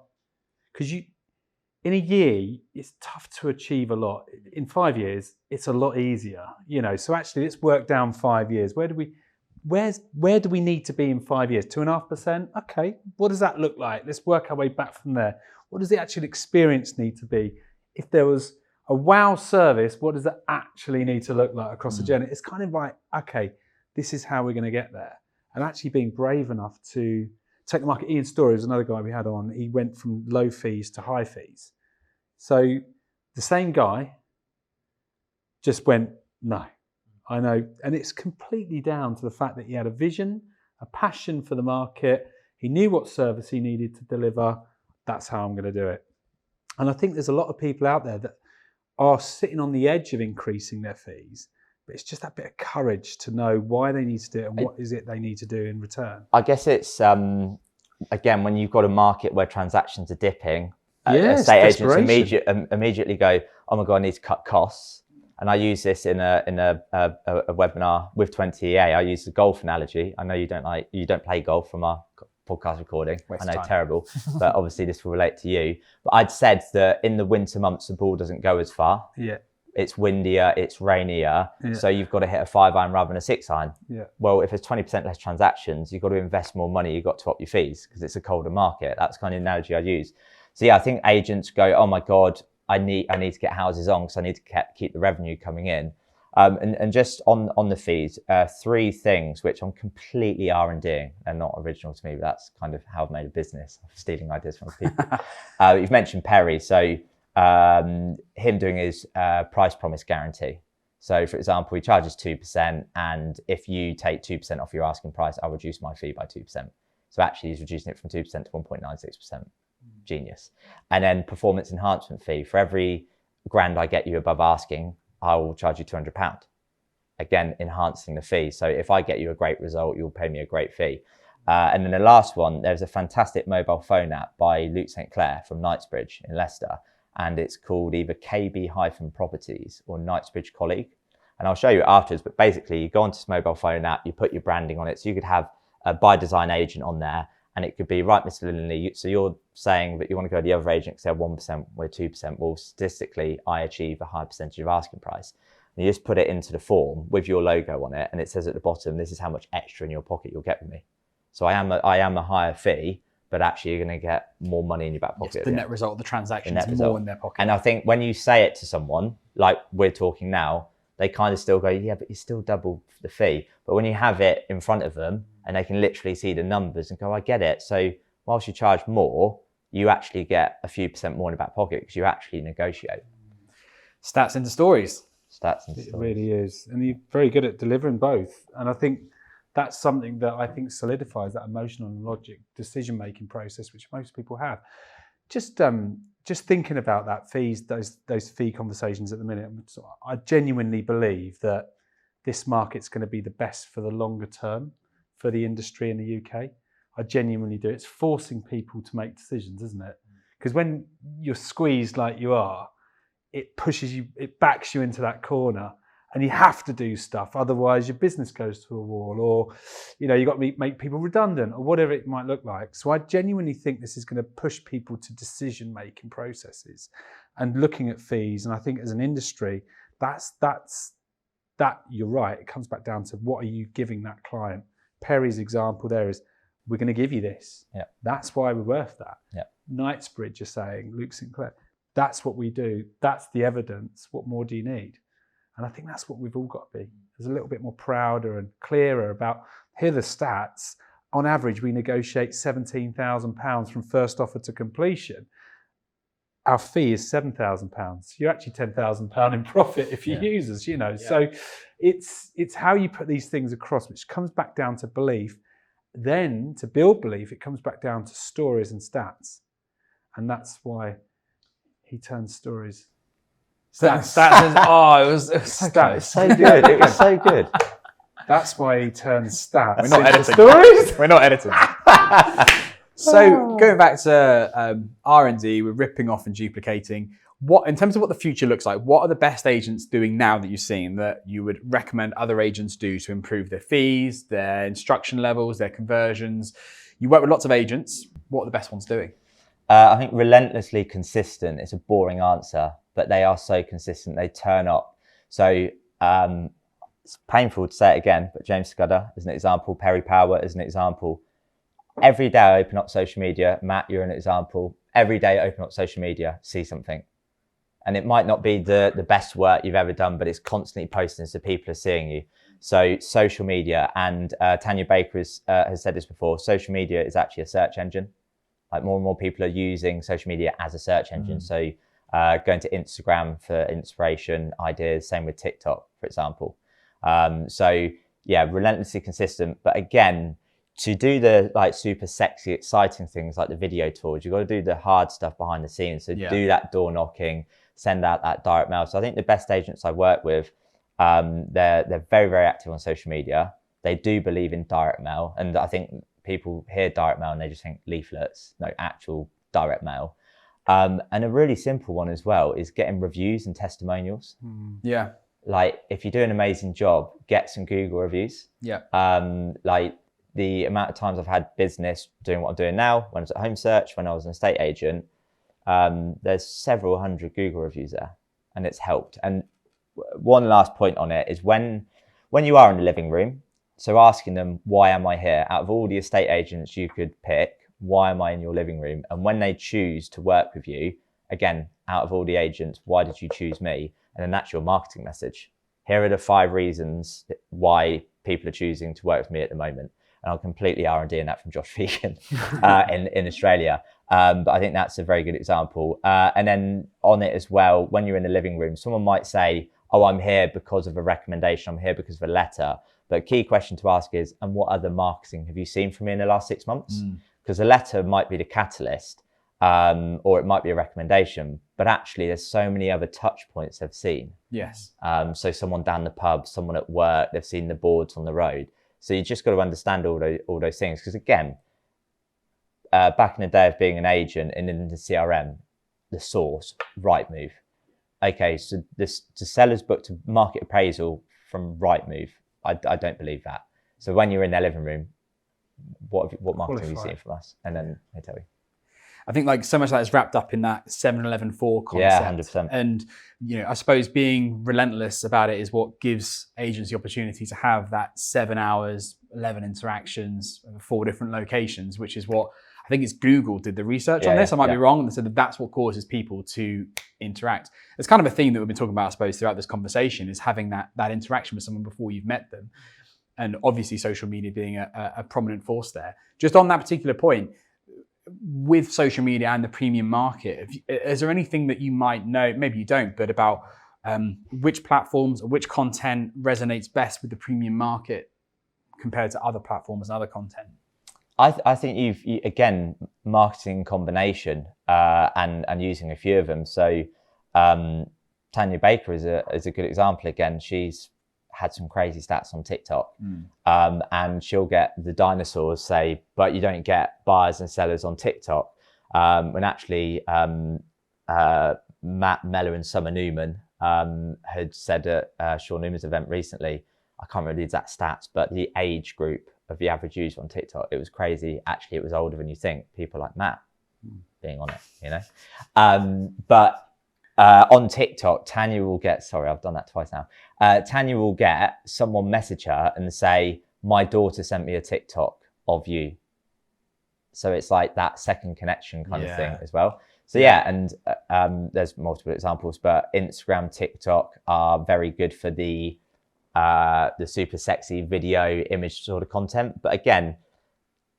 because in a year, it's tough to achieve a lot. In 5 years, it's a lot easier, So actually, let's work down 5 years. Where do we need to be in 5 years? 2.5%? Okay, what does that look like? Let's work our way back from there. What does the actual experience need to be? If there was a wow service, what does that actually need to look like across the journey? It's kind of like, okay, this is how we're going to get there. And actually being brave enough to take the market. Ian Story was another guy we had on. He went from low fees to high fees. So the same guy just went, no, I know. And it's completely down to the fact that he had a vision, a passion for the market. He knew what service he needed to deliver. That's how I'm going to do it. And I think there's a lot of people out there that are sitting on the edge of increasing their fees, but it's just that bit of courage to know why they need to do it and what is it they need to do in return. I guess it's, again, when you've got a market where transactions are dipping, estate agents immediately go, oh my God, I need to cut costs. And I use this in a webinar with 20EA. I use the golf analogy. I know you don't play golf from our podcast recording. Waste I know, time. terrible, but obviously this will relate to you. But I'd said that in the winter months, the ball doesn't go as far. Yeah. It's windier, it's rainier. Yeah. So you've got to hit a 5-iron rather than a 6-iron. Yeah. Well, if there's 20% less transactions, you've got to invest more money. You've got to up your fees because it's a colder market. That's kind of the analogy I use. So yeah, I think agents go, oh my God, I need to get houses on because I need to keep the revenue coming in. And just on the fees, 3 things which I'm completely R&Ding and not original to me, but that's kind of how I've made a business, stealing ideas from people. You've mentioned Perry. So him doing his price promise guarantee. So for example, he charges 2%, and if you take 2% off your asking price, I'll reduce my fee by 2%. So actually he's reducing it from 2% to 1.96%. Genius. And then performance enhancement fee. For every grand I get you above asking, I will charge you £200. Again, enhancing the fee. So if I get you a great result, you'll pay me a great fee. And then the last one, there's a fantastic mobile phone app by Luke St. Clair from Knightsbridge in Leicester. And it's called either KB-Properties or Knightsbridge Colleague. And I'll show you afterwards, but basically you go onto this mobile phone app, you put your branding on it. So you could have a by design agent on there, and it could be, right, Mr. Linley, so you're saying that you want to go to the other agent because they're 1%, we're 2%. Well, statistically, I achieve a higher percentage of asking price. And you just put it into the form with your logo on it, and it says at the bottom, this is how much extra in your pocket you'll get with me. So I am a higher fee, but actually you're going to get more money in your back pocket. Yes, the net result of the transaction is more in their pocket. And I think when you say it to someone, like we're talking now, they kind of still go, yeah, but you still double the fee. But when you have it in front of them and they can literally see the numbers and go, I get it. So whilst you charge more, you actually get a few % more in the back pocket because you actually negotiate. Stats into stories. Stats into It stories. really is. And you're very good at delivering both. And I think that's something that I think solidifies that emotional and logic decision-making process, which most people have. Just thinking about that fees, those fee conversations at the minute, I genuinely believe that this market's going to be the best for the longer term for the industry in the UK. I genuinely do. It's forcing people to make decisions, isn't it? Because when you're squeezed like you are, it pushes you, it backs you into that corner, and you have to do stuff. Otherwise, your business goes to a wall, or you got to make people redundant, or whatever it might look like. So I genuinely think this is going to push people to decision-making processes and looking at fees. And I think as an industry, that's you're right. It comes back down to what are you giving that client. Perry's example there is, we're going to give you this. Yeah. That's why we're worth that. Yeah. Knightsbridge are saying, Luke St. Clair, that's what we do. That's the evidence. What more do you need? And I think that's what we've all got to be. There's a little bit more prouder and clearer about, here are the stats. On average, we negotiate £17,000 from first offer to completion. Our fee is £7,000. You're actually £10,000 in profit if you use us, Yeah. So it's how you put these things across, which comes back down to belief. Then to build belief, it comes back down to stories and stats. And that's why he turns stories. Stats. It was Stats. So good. It was so good. That's why he turns stats. We're not into editing. stories. We're not editing. So going back to R&D, we're ripping off and duplicating. What, in terms of what the future looks like, what are the best agents doing now that you've seen that you would recommend other agents do to improve their fees, their instruction levels, their conversions? You work with lots of agents. What are the best ones doing? I think relentlessly consistent is a boring answer, but they are so consistent. They turn up. So it's painful to say it again, but James Scudder is an example. Perry Power is an example. Every day I open up social media. Matt, you're an example. Every day I open up social media, see something. And it might not be the best work you've ever done, but it's constantly posting so people are seeing you. So social media, and Tanya Baker has said this before, social media is actually a search engine. Like more and more people are using social media as a search engine. So going to Instagram for inspiration, ideas, same with TikTok, for example. So yeah, relentlessly consistent. But again, to do the like super sexy, exciting things like the video tours, you've got to do the hard stuff behind the scenes. So do that door knocking, send out that direct mail. So I think the best agents I work with, they're very, very active on social media. They do believe in direct mail. And I think people hear direct mail and they just think leaflets, no, actual direct mail. And a really simple one as well is getting reviews and testimonials. Yeah. like if you do an amazing job, get some Google reviews. Yeah. Like the amount of times I've had business doing what I'm doing now, when I was at Home Search, when I was an estate agent, there's several hundred Google reviews there, and it's helped. And one last point on it is when you are in the living room, so asking them, why am I here? Out of all the estate agents you could pick, why am I in your living room? And when they choose to work with you, again, out of all the agents, why did you choose me? And then that's your marketing message. Here are the 5 reasons why people are choosing to work with me at the moment. And I'm completely R&D in that from Josh Fegan in Australia. But I think that's a very good example. And then on it as well, when you're in the living room, someone might say, oh, I'm here because of a recommendation. I'm here because of a letter. But a key question to ask is, and what other marketing have you seen from me in the last 6 months? Because a letter might be the catalyst, or it might be a recommendation, but actually there's so many other touch points they've seen. Yes. So someone down the pub, someone at work, they've seen the boards on the road. So you just got to understand all those things. Because again, back in the day of being an agent and in the CRM, the source, Rightmove. Okay, so the sellers booked a market appraisal from Rightmove. I don't believe that. So when you're in their living room, what marketing have you seen from us? And then they tell you. I think like so much of that is wrapped up in that 7-11-4 concept. Yeah, 100%. And, you know, I suppose being relentless about it is what gives agents the opportunity to have that 7 hours, 11 interactions, 4 different locations, which is what I think it's Google did the research on this. I might be wrong. And said that that's what causes people to interact. It's kind of a theme that we've been talking about, I suppose, throughout this conversation, is having that interaction with someone before you've met them. And obviously social media being a prominent force there. Just on that particular point, with social media and the premium market, is there anything that you might know, maybe you don't, but about which platforms or which content resonates best with the premium market compared to other platforms and other content? I think you again, marketing combination and using a few of them. So Tanya Baker is a good example. Again, she's had some crazy stats on TikTok, and she'll get the dinosaurs say, but you don't get buyers and sellers on TikTok. When actually Matt Mellor and Summer Newman had said at Sean Newman's event recently, I can't remember the exact stats, but the age group of the average user on TikTok, it was crazy. Actually, it was older than you think. People like Matt being on it, you know. But on TikTok, Tanya will get, sorry, I've done that twice now. Tanya will get someone message her and say, my daughter sent me a TikTok of you. So it's like that second connection kind of thing as well. So and there's multiple examples, but Instagram, TikTok are very good for the super sexy video image sort of content. But again,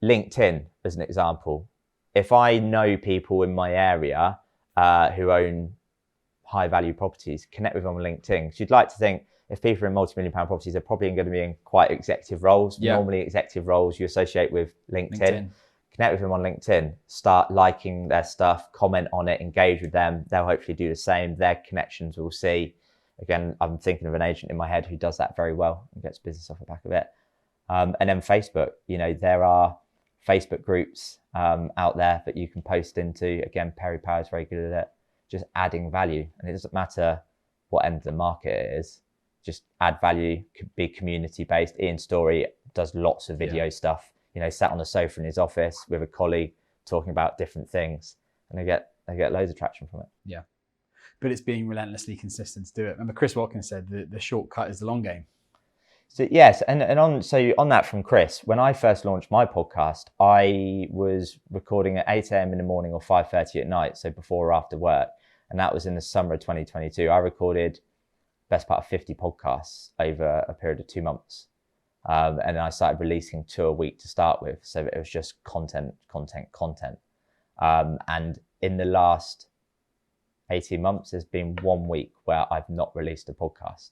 LinkedIn as an example, if I know people in my area who own high value properties, connect with them on LinkedIn. So you'd like to think if people are in multi-million pound properties, they're probably going to be in quite executive roles. Normally executive roles you associate with LinkedIn. Connect with them on LinkedIn, start liking their stuff, comment on it, engage with them. They'll hopefully do the same. Their connections will see. Again, I'm thinking of an agent in my head who does that very well and gets business off the back of it. And then Facebook, you know, there are Facebook groups out there that you can post into. Again, Perry Power is very good at it. Just adding value. And it doesn't matter what end of the market it is. Just add value, could be community based. Ian Story does lots of video stuff, you know, sat on the sofa in his office with a colleague talking about different things, and they get loads of traction from it. Yeah. But it's being relentlessly consistent to do it. Remember, Chris Watkins said the shortcut is the long game. So yes, and on that from Chris, when I first launched my podcast, I was recording at 8 a.m. in the morning or 5:30 at night, so before or after work, and that was in the summer of 2022. I recorded best part of 50 podcasts over a period of 2 months, and I started releasing 2 a week to start with. So it was just content. And in the last 18 months, there's been 1 week where I've not released a podcast.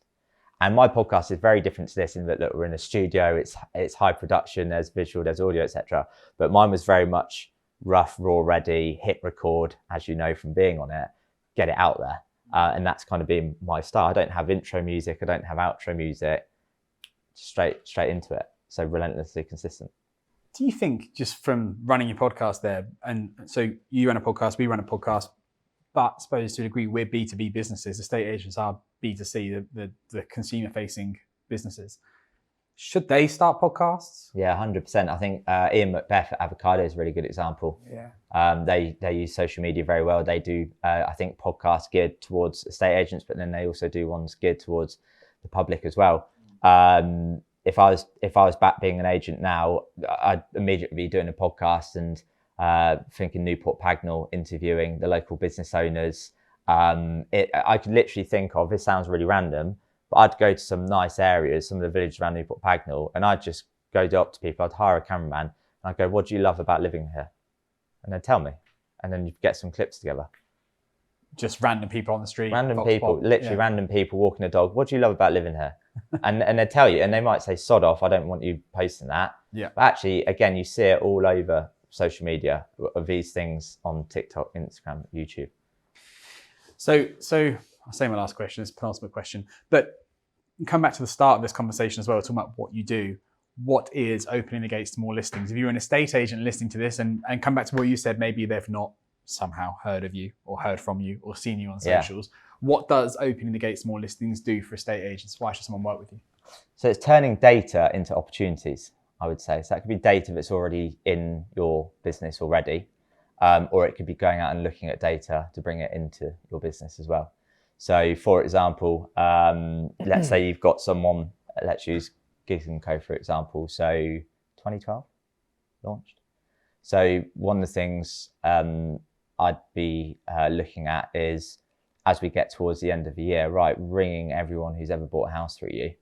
And my podcast is very different to this in that, look, we're in a studio, it's high production, there's visual, there's audio, etc. But mine was very much rough, raw, ready, hit record, as you know from being on it, get it out there. And that's kind of been my style. I don't have intro music, I don't have outro music, straight into it. So relentlessly consistent. Do you think, just from running your podcast there, and so you run a podcast, we run a podcast, but I suppose to a degree we're B2B businesses, estate agents are B2C, the consumer facing businesses. Should they start podcasts? Yeah, 100%. I think Ian Macbeth at Avocado is a really good example. Yeah. They use social media very well. They do, I think, podcasts geared towards estate agents, but then they also do ones geared towards the public as well. If I was back being an agent now, I'd immediately be doing a podcast and thinking Newport-Pagnell, interviewing the local business owners. I could literally think of, this sounds really random, but I'd go to some nice areas, some of the villages around Newport-Pagnell, and I'd just go up to people. I'd hire a cameraman and I'd go, what do you love about living here? And they'd tell me. And then you get some clips together. Just random people on the street. Random people, literally random people walking a dog. What do you love about living here? and they'd tell you, and they might say, sod off, I don't want you posting that. Yeah. But actually, again, you see it all over social media of these things on TikTok, Instagram, YouTube. So I'll say my last question, it's a penultimate question, but come back to the start of this conversation as well, talking about what you do. What is opening the gates to more listings? If you're an estate agent listening to this and come back to what you said, maybe they've not somehow heard of you or heard from you or seen you on socials. What does opening the gates to more listings do for estate agents? Why should someone work with you? So it's turning data into opportunities, I would say. So that could be data that's already in your business already, or it could be going out and looking at data to bring it into your business as well. So for example, let's say you've got someone, let's use Gigs & Co for example. So 2012 launched. So one of the things I'd be looking at is, as we get towards the end of the year, right, ringing everyone who's ever bought a house through you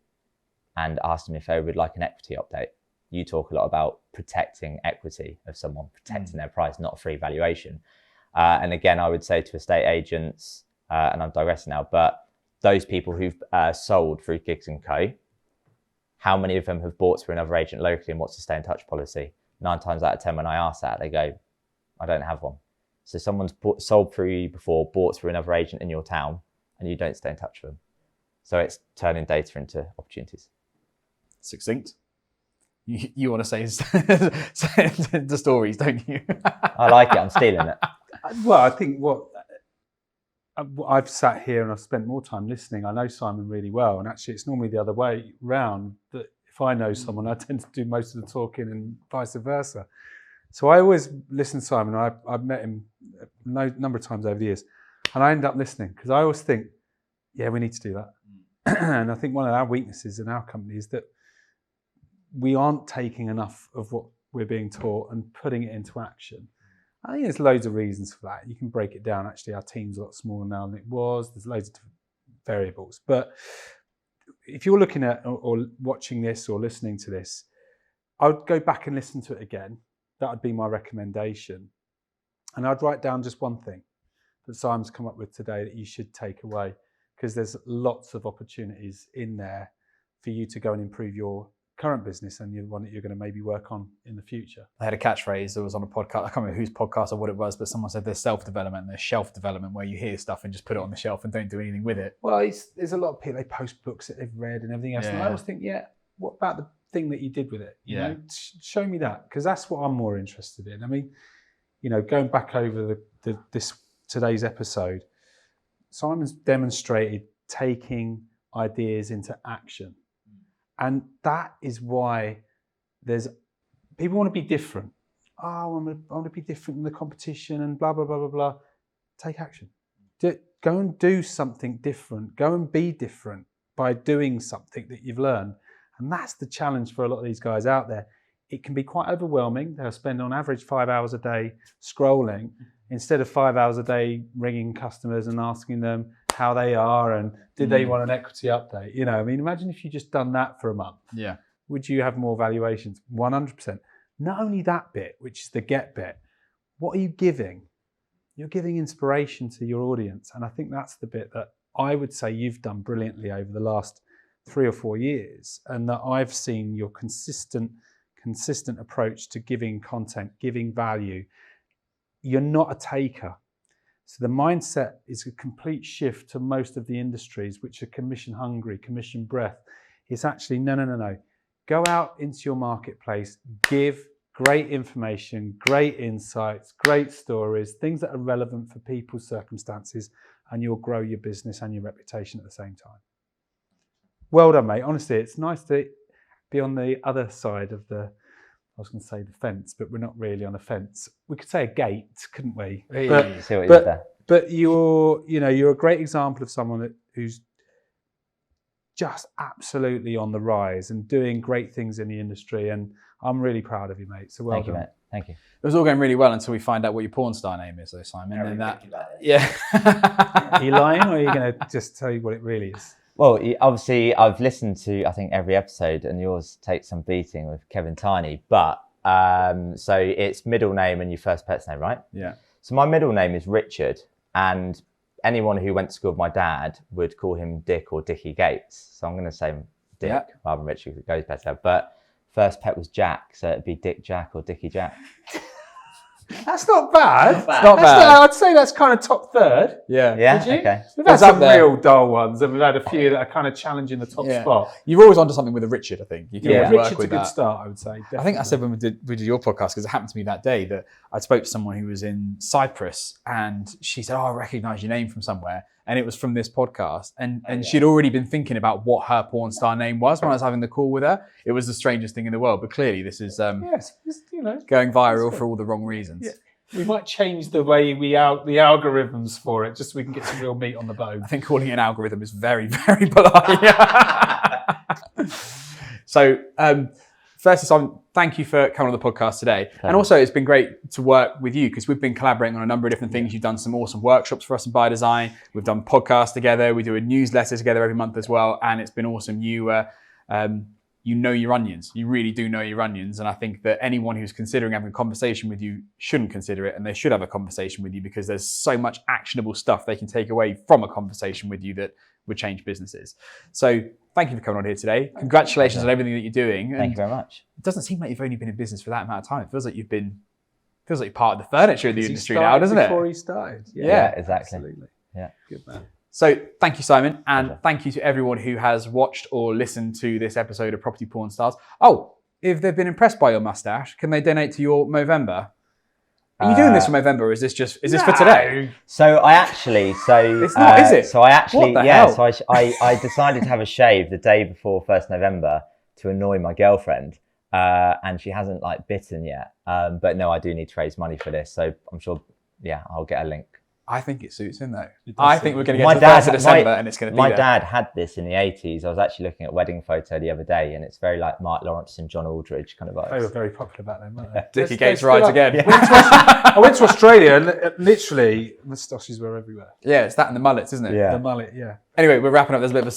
and asking them if they would like an equity update. You talk a lot about protecting equity of someone, protecting their price, not a free valuation. And again, I would say to estate agents, and I'm digressing now, but those people who've sold through Gigs & Co, how many of them have bought through another agent locally, and what's the stay in touch policy? 9 times out of 10 when I ask that, they go, I don't have one. So someone's sold through you before, bought through another agent in your town, and you don't stay in touch with them. So it's turning data into opportunities. Succinct. You want to say the stories, don't you? I like it. I'm stealing it. Well, I think I've sat here and I've spent more time listening. I know Simon really well, and actually it's normally the other way round, that if I know someone, I tend to do most of the talking and vice versa. So I always listen to Simon. I've met him a number of times over the years, and I end up listening because I always think, yeah, we need to do that. And I think one of our weaknesses in our company is that we aren't taking enough of what we're being taught and putting it into action. I think there's loads of reasons for that. You can break it down. Actually, our team's a lot smaller now than it was. There's loads of different variables. But if you're looking at or watching this or listening to this, I would go back and listen to it again. That would be my recommendation. And I'd write down just one thing that Simon's come up with today that you should take away, because there's lots of opportunities in there for you to go and improve your current business and the one that you're going to maybe work on in the future. I had a catchphrase that was on a podcast. I can't remember whose podcast or what it was, but someone said there's self-development and there's shelf development, where you hear stuff and just put it on the shelf and don't do anything with it. Well, there's a lot of people, they post books that they've read and everything else. Yeah. And I always think, what about the thing that you did with it? You Yeah. know, show me that, because that's what I'm more interested in. I mean, going back over this today's episode, Simon's demonstrated taking ideas into action. And that is why people want to be different. Oh, I want to be different than the competition and blah, blah, blah, blah, blah. Take action. Go and do something different. Go and be different by doing something that you've learned. And that's the challenge for a lot of these guys out there. It can be quite overwhelming. They'll spend on average 5 hours a day scrolling instead of 5 hours a day ringing customers and asking them how they are and did they want an equity update. Imagine if you just done that for a month. Yeah. Would you have more valuations? 100%. Not only that bit, which is the get bit, what are you giving? You're giving inspiration to your audience. And I think that's the bit that I would say you've done brilliantly over the last 3 or 4 years, and that I've seen your consistent approach to giving content, giving value. You're not a taker. So the mindset is a complete shift to most of the industries which are commission hungry, commission breath. It's actually, no. Go out into your marketplace, give great information, great insights, great stories, things that are relevant for people's circumstances, and you'll grow your business and your reputation at the same time. Well done, mate. Honestly, it's nice to be on the other side of the, I was going to say the fence, but we're not really on a fence. We could say a gate, couldn't we? Hey. See what you did there. But you're a great example of someone who's just absolutely on the rise and doing great things in the industry. And I'm really proud of you, mate. So well Thank you, done. mate. Thank you. It was all going really well until we find out what your porn star name is, though, Simon. And that, yeah. Are you lying, or are you going to just tell you what it really is? Well, obviously, I've listened to, I think, every episode, and yours takes some beating with Kevin Tiny. But so it's middle name and your first pet's name, right? Yeah. So my middle name is Richard, and anyone who went to school with my dad would call him Dick or Dickie Gates. So I'm going to say Dick rather than Richard because it goes better. But first pet was Jack, so it'd be Dick Jack or Dickie Jack. That's not bad. It's not bad. I'd say that's kind of top third. Yeah. Yeah. Would you? Okay. We've had It's up some there. real dull ones, and we've had a few that are kind of challenging the top Yeah. spot. You're always onto something with a Richard, I think. You can always work Richard's with a good that. start, I would say. I think I said when we did your podcast, because it happened to me that day, that I spoke to someone who was in Cyprus, and she said, "Oh, I recognise your name from somewhere," and it was from this podcast. And she'd already been thinking about what her porn star name was when I was having the call with her. It was the strangest thing in the world, but clearly this is yes, going viral for all the wrong reasons. Yeah. We might change the way the algorithms for it, just so we can get some real meat on the bone. I think calling it an algorithm is very, very polite. So, firstly, Simon, thank you for coming on the podcast today. And also, it's been great to work with you because we've been collaborating on a number of different things. You've done some awesome workshops for us in By Design. We've done podcasts together. We do a newsletter together every month as well. And it's been awesome. You know your onions. You really do know your onions. And I think that anyone who's considering having a conversation with you shouldn't consider it, and they should have a conversation with you because there's so much actionable stuff they can take away from a conversation with you that would change businesses. So thank you for coming on here today. Congratulations on everything that you're doing. Thank you very much. It doesn't seem like you've only been in business for that amount of time. It feels like you're part of the furniture of the industry now, doesn't it? Before he started. Yeah, exactly. Absolutely. Yeah. Good man. So thank you, Simon. And thank you to everyone who has watched or listened to this episode of Property Porn Stars. Oh, if they've been impressed by your mustache, can they donate to your Movember? Are you doing this for Movember, or is this for today? So I actually, it's not, is it? So I actually, What the yeah. hell? So I decided to have a shave the day before 1st November to annoy my girlfriend, and she hasn't bitten yet. But no, I do need to raise money for this, so I'm sure, I'll get a link. I think it suits him though. I think we're going to get My to the 1st of December and it's going to be My there. dad had this in the 80s. I was actually looking at a wedding photo the other day, and it's very like Mark Lawrence and John Aldridge kind of vibes. They were very popular back then, weren't they? Dickie Gates rides again. I went to Australia and literally moustaches were everywhere. Yeah, it's that and the mullets, isn't it? Yeah. The mullet, yeah. Anyway, we're wrapping up. There's a bit of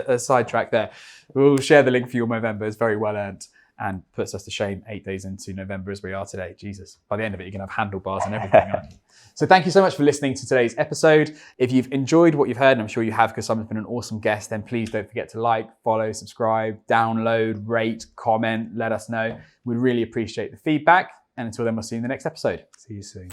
a sidetrack there. We'll share the link for your Movember. It's very well earned and puts us to shame 8 days into November as we are today. Jesus. By the end of it, you're going to have handlebars and everything. Aren't you? So thank you so much for listening to today's episode. If you've enjoyed what you've heard, and I'm sure you have because Simon's been an awesome guest, then please don't forget to like, follow, subscribe, download, rate, comment, let us know. We'd really appreciate the feedback. And until then, we'll see you in the next episode. See you soon.